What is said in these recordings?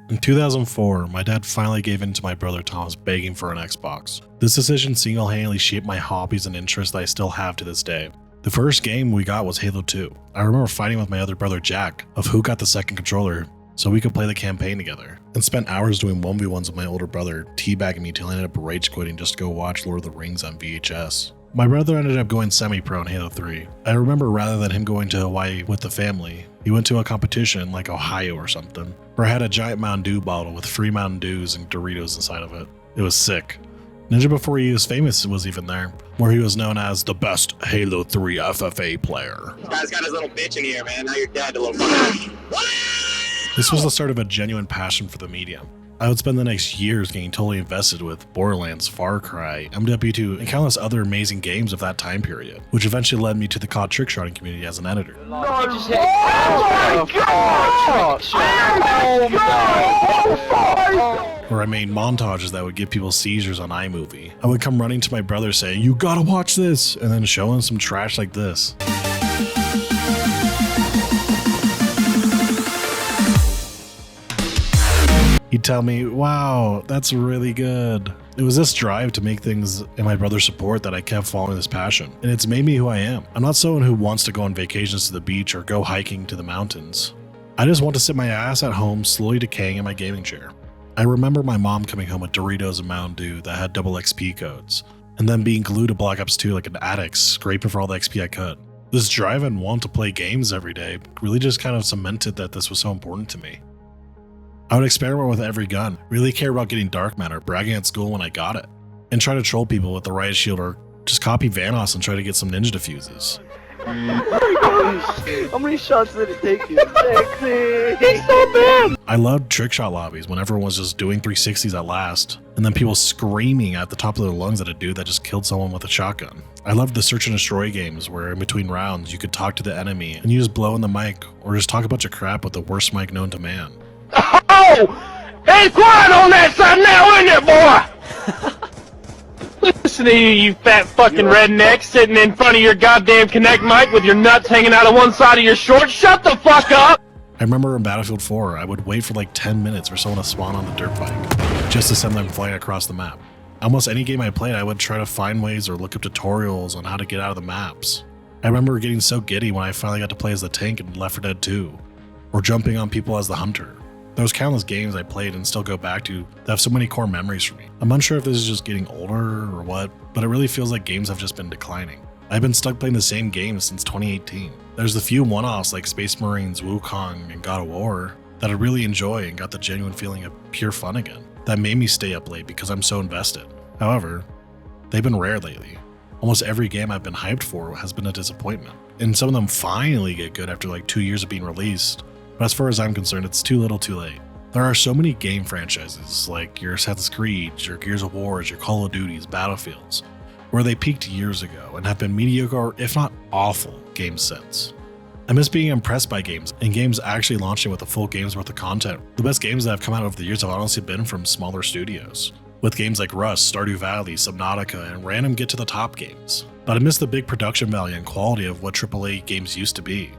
In 2004, my dad finally gave in to my brother Tom's begging for an Xbox. This decision single-handedly shaped my hobbies and interests that I still have to this day. The first game we got was Halo 2. I remember fighting with my other brother Jack of who got the second controller so we could play the campaign together, and spent hours doing 1v1s with my older brother, teabagging me till I ended up rage quitting just to go watch Lord of the Rings on VHS. My brother ended up going semi-pro in Halo 3. I remember rather than him going to Hawaii with the family, he went to a competition in like Ohio or something, where I had a giant Mountain Dew bottle with free Mountain Dews and Doritos inside of it. It was sick. Ninja Before He Was Famous was even there, where he was known as the best Halo 3 FFA player. This guy's got his little bitch in here, man. Now you're dead, a little fucker. This was the start of a genuine passion for the medium. I would spend the next years getting totally invested with Borderlands, Far Cry, MW2, and countless other amazing games of that time period, which eventually led me to the COD trickshotting community as an editor. Where I made montages that would give people seizures on iMovie. I would come running to my brother saying, "You gotta watch this," and then show him some trash like this. He'd tell me, "Wow, that's really good." It was this drive to make things and my brother's support that I kept following this passion, and it's made me who I am. I'm not someone who wants to go on vacations to the beach or go hiking to the mountains. I just want to sit my ass at home slowly decaying in my gaming chair. I remember my mom coming home with Doritos and Mountain Dew that had double XP codes, and then being glued to Black Ops 2 like an addict, scraping for all the XP I could. This drive and want to play games every day really just kind of cemented that this was so important to me. I would experiment with every gun, really care about getting dark matter, bragging at school when I got it, and try to troll people with the riot shield or just copy Vanoss and try to get some ninja diffuses. How many shots did it take you? It's so bad! I loved trickshot lobbies when everyone was just doing 360s at last, and then people screaming at the top of their lungs at a dude that just killed someone with a shotgun. I loved the search and destroy games where in between rounds you could talk to the enemy and you just blow in the mic or just talk a bunch of crap with the worst mic known to man. Oh! Hey, quiet on that side now, isn't it, boy? Listen to you fat fucking redneck sitting in front of your goddamn Connect mic with your nuts hanging out of one side of your shorts. Shut the fuck up! I remember in Battlefield 4, I would wait for like 10 minutes for someone to spawn on the dirt bike, just to send them flying across the map. Almost any game I played, I would try to find ways or look up tutorials on how to get out of the maps. I remember getting so giddy when I finally got to play as the tank in Left 4 Dead 2, or jumping on people as the hunter. There was countless games I played and still go back to that have so many core memories for me. I'm unsure if this is just getting older or what, but it really feels like games have just been declining. I've been stuck playing the same games since 2018. There's the few one-offs like Space Marines, Wukong, and God of War that I really enjoy and got the genuine feeling of pure fun again. That made me stay up late because I'm so invested. However, they've been rare lately. Almost every game I've been hyped for has been a disappointment, and some of them finally get good after like 2 years of being released. But as far as I'm concerned, it's too little too late. There are so many game franchises like your Assassin's Creed, your Gears of War, your Call of Duties, Battlefields, where they peaked years ago and have been mediocre, if not awful, games since. I miss being impressed by games, and games actually launching with a full game's worth of content. The best games that have come out over the years have honestly been from smaller studios, with games like Rust, Stardew Valley, Subnautica, and random get-to-the-top games. But I miss the big production value and quality of what AAA games used to be.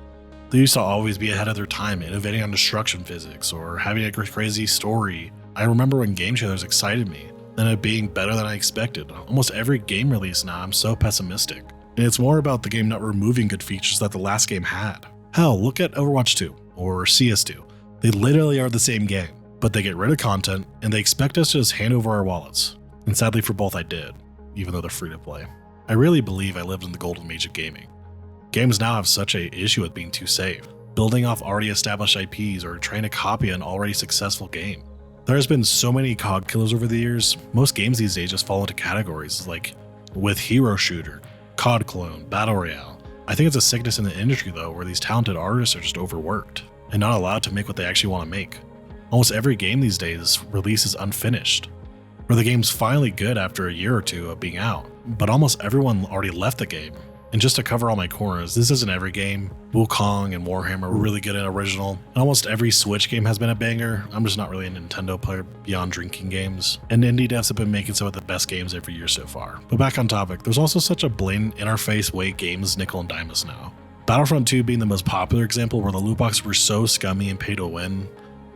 They used to always be ahead of their time, innovating on destruction physics or having a crazy story. I remember when game trailers excited me, and it being better than I expected. Almost every game release now, I'm so pessimistic. And it's more about the game not removing good features that the last game had. Hell, look at Overwatch 2 or CS2. They literally are the same game, but they get rid of content and they expect us to just hand over our wallets. And sadly for both I did, even though they're free to play. I really believe I lived in the golden age of gaming. Games now have such an issue with being too safe, building off already established IPs or trying to copy an already successful game. There has been so many COD killers over the years. Most games these days just fall into categories like with hero shooter, COD clone, battle royale. I think it's a sickness in the industry though, where these talented artists are just overworked and not allowed to make what they actually want to make. Almost every game these days releases unfinished, where the game's finally good after a year or two of being out, but almost everyone already left the game. And just to cover all my corners, this isn't every game. Wukong and Warhammer were really good and original. And almost every Switch game has been a banger. I'm just not really a Nintendo player beyond drinking games. And indie devs have been making some of the best games every year so far. But back on topic, there's also such a blatant in-our-face way games nickel and dime us now. Battlefront 2 being the most popular example where the loot boxes were so scummy and pay to win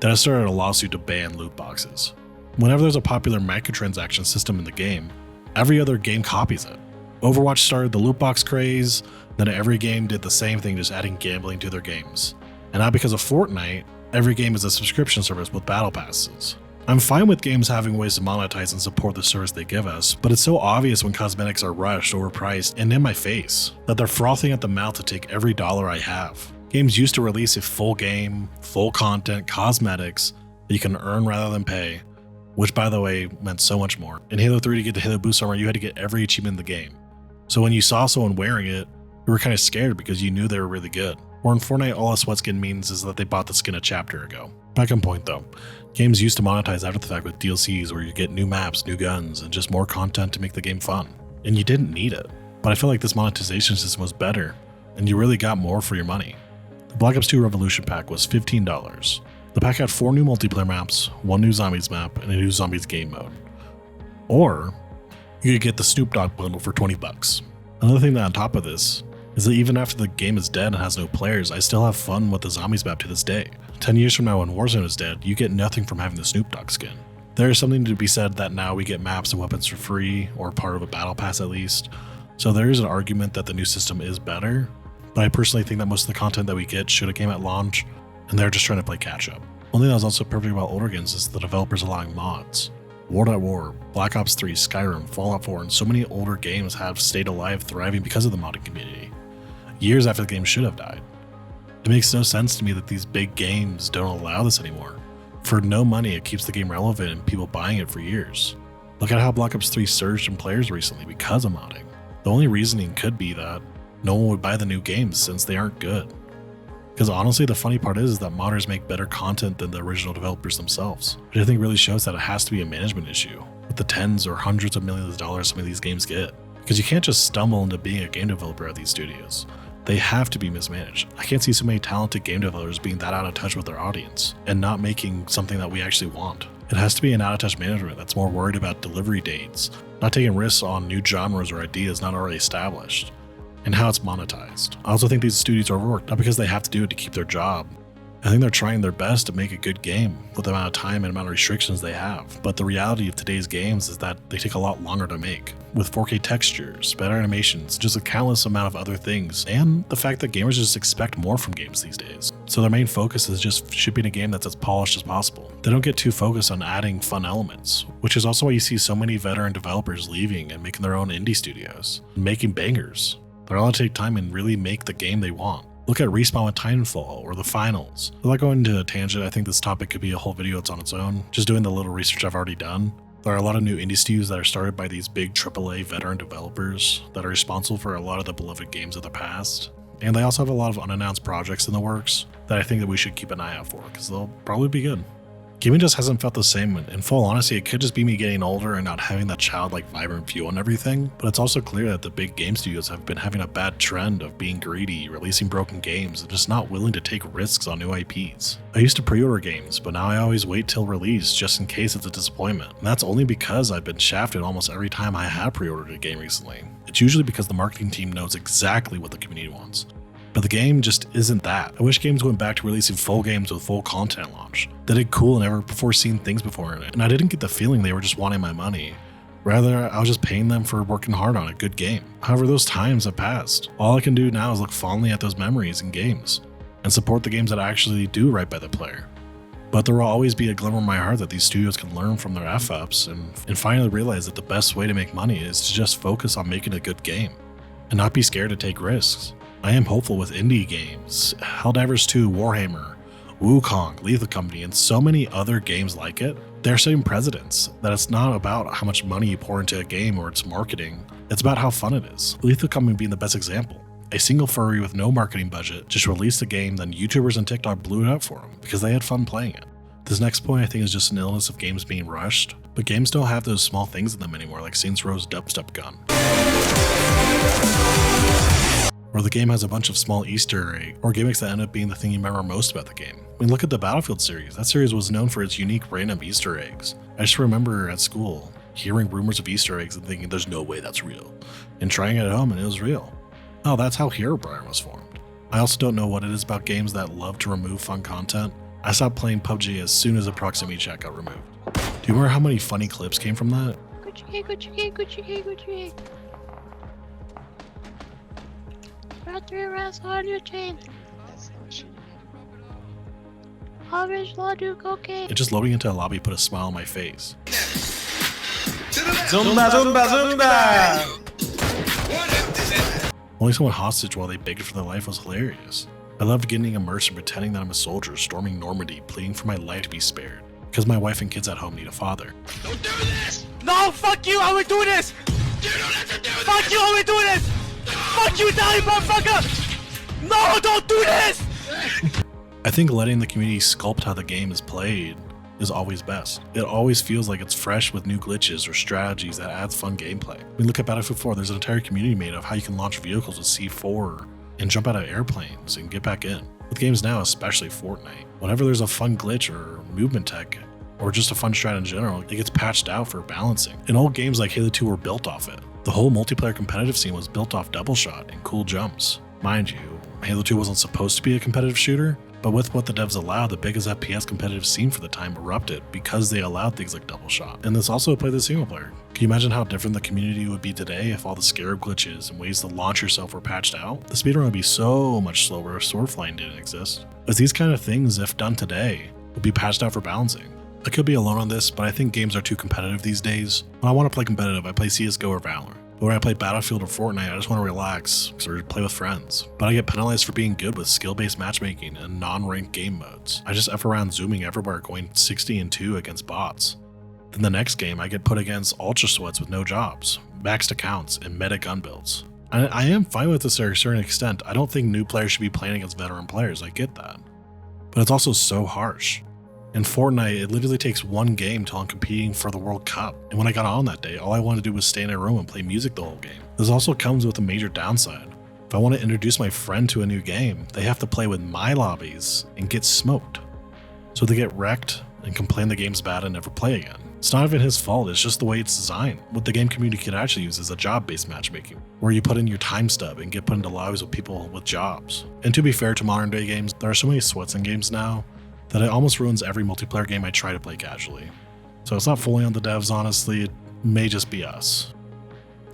that has started a lawsuit to ban loot boxes. Whenever there's a popular microtransaction system in the game, every other game copies it. Overwatch started the loot box craze, then every game did the same thing, just adding gambling to their games. And now because of Fortnite, every game is a subscription service with battle passes. I'm fine with games having ways to monetize and support the service they give us, but it's so obvious when cosmetics are rushed, overpriced, and in my face, that they're frothing at the mouth to take every dollar I have. Games used to release a full game, full content, cosmetics that you can earn rather than pay, which by the way meant so much more. In Halo 3 to get the Halo Boost armor, you had to get every achievement in the game. So when you saw someone wearing it, you were kind of scared because you knew they were really good. Or in Fortnite, all a sweat skin means is that they bought the skin a chapter ago. Back on point though, games used to monetize after the fact with DLCs where you get new maps, new guns, and just more content to make the game fun. And you didn't need it. But I feel like this monetization system was better, and you really got more for your money. The Black Ops 2 Revolution pack was $15. The pack had 4 new multiplayer maps, 1 new zombies map, and a new zombies game mode. Or you could get the Snoop Dogg bundle for $20. Another thing that on top of this is that even after the game is dead and has no players, I still have fun with the zombies map to this day. 10 years from now when Warzone is dead, you get nothing from having the Snoop Dogg skin. There is something to be said that now we get maps and weapons for free, or part of a battle pass at least. So there is an argument that the new system is better, but I personally think that most of the content that we get should have came at launch, and they're just trying to play catch up. One thing that was also perfect about older games is the developers allowing mods. World at War, Black Ops 3, Skyrim, Fallout 4, and so many older games have stayed alive, thriving because of the modding community, years after the game should have died. It makes no sense to me that these big games don't allow this anymore. For no money, it keeps the game relevant and people buying it for years. Look at how Black Ops 3 surged in players recently because of modding. The only reasoning could be that no one would buy the new games since they aren't good. Because honestly, the funny part is that modders make better content than the original developers themselves, which I think really shows that it has to be a management issue, with the tens or hundreds of millions of dollars some of these games get. Because you can't just stumble into being a game developer at these studios. They have to be mismanaged. I can't see so many talented game developers being that out of touch with their audience, and not making something that we actually want. It has to be an out of touch management that's more worried about delivery dates, not taking risks on new genres or ideas not already established, and how it's monetized. I also think these studios are overworked, not because they have to do it to keep their job. I think they're trying their best to make a good game with the amount of time and amount of restrictions they have. But the reality of today's games is that they take a lot longer to make, with 4K textures, better animations, just a countless amount of other things, and the fact that gamers just expect more from games these days. So their main focus is just shipping a game that's as polished as possible. They don't get too focused on adding fun elements, which is also why you see so many veteran developers leaving and making their own indie studios, and making bangers. They're allowed to take time and really make the game they want. Look at Respawn with Titanfall or the Finals. Without going into a tangent, I think this topic could be a whole video on its own. Just doing the little research I've already done. There are a lot of new indie studios that are started by these big AAA veteran developers that are responsible for a lot of the beloved games of the past. And they also have a lot of unannounced projects in the works that I think that we should keep an eye out for, because they'll probably be good. Gaming just hasn't felt the same. In full honesty, it could just be me getting older and not having that childlike vibrant feel and everything, but it's also clear that the big game studios have been having a bad trend of being greedy, releasing broken games, and just not willing to take risks on new IPs. I used to pre-order games, but now I always wait till release just in case it's a disappointment. And that's only because I've been shafted almost every time I have pre-ordered a game recently. It's usually because the marketing team knows exactly what the community wants. But the game just isn't that. I wish games went back to releasing full games with full content launch. They did cool and never before seen things before in it. And I didn't get the feeling they were just wanting my money. Rather, I was just paying them for working hard on a good game. However, those times have passed. All I can do now is look fondly at those memories and games, and support the games that actually do right by the player. But there will always be a glimmer in my heart that these studios can learn from their F-ups and finally realize that the best way to make money is to just focus on making a good game, and not be scared to take risks. I am hopeful with indie games, Helldivers 2, Warhammer, Wukong, Lethal Company, and so many other games like it. They're setting precedents that it's not about how much money you pour into a game or its marketing, it's about how fun it is. Lethal Company being the best example. A single furry with no marketing budget just released a game, then YouTubers and TikTok blew it up for them because they had fun playing it. This next point I think is just an illness of games being rushed, but games don't have those small things in them anymore, like Saints Row's dubstep gun. Or the game has a bunch of small Easter eggs or gimmicks that end up being the thing you remember most about the game. I mean, look at the Battlefield series. That series was known for its unique random Easter eggs. I just remember at school hearing rumors of Easter eggs and thinking there's no way that's real, and trying it at home and it was real. Oh, that's how Hero Brian was formed. I also don't know what it is about games that love to remove fun content I stopped playing PUBG as soon as the proximity chat got removed. Do you remember how many funny clips came from that? Gucci. Round 3 rounds on your chain. Orange law do cocaine. And just loading into a lobby put a smile on my face. Zumba, zumba, zumba! Holding someone hostage while they begged for their life was hilarious. I loved getting immersed and pretending that I'm a soldier storming Normandy, pleading for my life to be spared. Because my wife and kids at home need a father. Don't do this! No, fuck you, I would do this! You don't have to do this! Fuck you, I would do this! Fuck you, Italian motherfucker! No, don't do this! I think letting the community sculpt how the game is played is always best. It always feels like it's fresh with new glitches or strategies that adds fun gameplay. I mean, look at Battlefield 4, there's an entire community made of how you can launch vehicles with C4 and jump out of airplanes and get back in. With games now, especially Fortnite, whenever there's a fun glitch or movement tech, or just a fun strat in general, it gets patched out for balancing. And old games like Halo 2 were built off it. The whole multiplayer competitive scene was built off double shot and cool jumps. Mind you, Halo 2 wasn't supposed to be a competitive shooter, but with what the devs allowed, the biggest FPS competitive scene for the time erupted because they allowed things like double shot. And this also applied to single player. Can you imagine how different the community would be today if all the scarab glitches and ways to launch yourself were patched out? The speedrun would be so much slower if sword flying didn't exist. As these kind of things, if done today, would be patched out for balancing. I could be alone on this, but I think games are too competitive these days. When I want to play competitive, I play CSGO or Valorant. But when I play Battlefield or Fortnite, I just want to relax or play with friends. But I get penalized for being good with skill-based matchmaking and non-ranked game modes. I just F around zooming everywhere going 60-2 against bots. Then the next game, I get put against ultra sweats with no jobs, maxed accounts, and meta gun builds. I am fine with this to a certain extent. I don't think new players should be playing against veteran players, I get that. But it's also so harsh. In Fortnite, it literally takes one game till I'm competing for the World Cup. And when I got on that day, all I wanted to do was stay in a room and play music the whole game. This also comes with a major downside. If I want to introduce my friend to a new game, they have to play with my lobbies and get smoked. So they get wrecked and complain the game's bad and never play again. It's not even his fault, it's just the way it's designed. What the game community could actually use is a job-based matchmaking, where you put in your time stub and get put into lobbies with people with jobs. And to be fair to modern day games, there are so many sweats in games now that it almost ruins every multiplayer game I try to play casually. So it's not fully on the devs, honestly, it may just be us.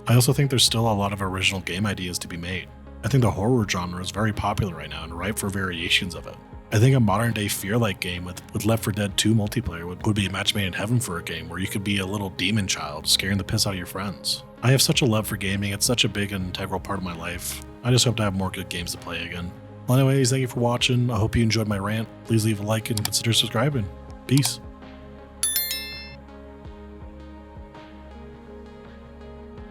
I also think there's still a lot of original game ideas to be made. I think the horror genre is very popular right now and ripe for variations of it. I think a modern day fear-like game with Left 4 Dead 2 multiplayer would be a match made in heaven for a game where you could be a little demon child scaring the piss out of your friends. I have such a love for gaming, it's such a big and integral part of my life. I just hope to have more good games to play again. Well, anyways, thank you for watching. I hope you enjoyed my rant. Please leave a like and consider subscribing. Peace.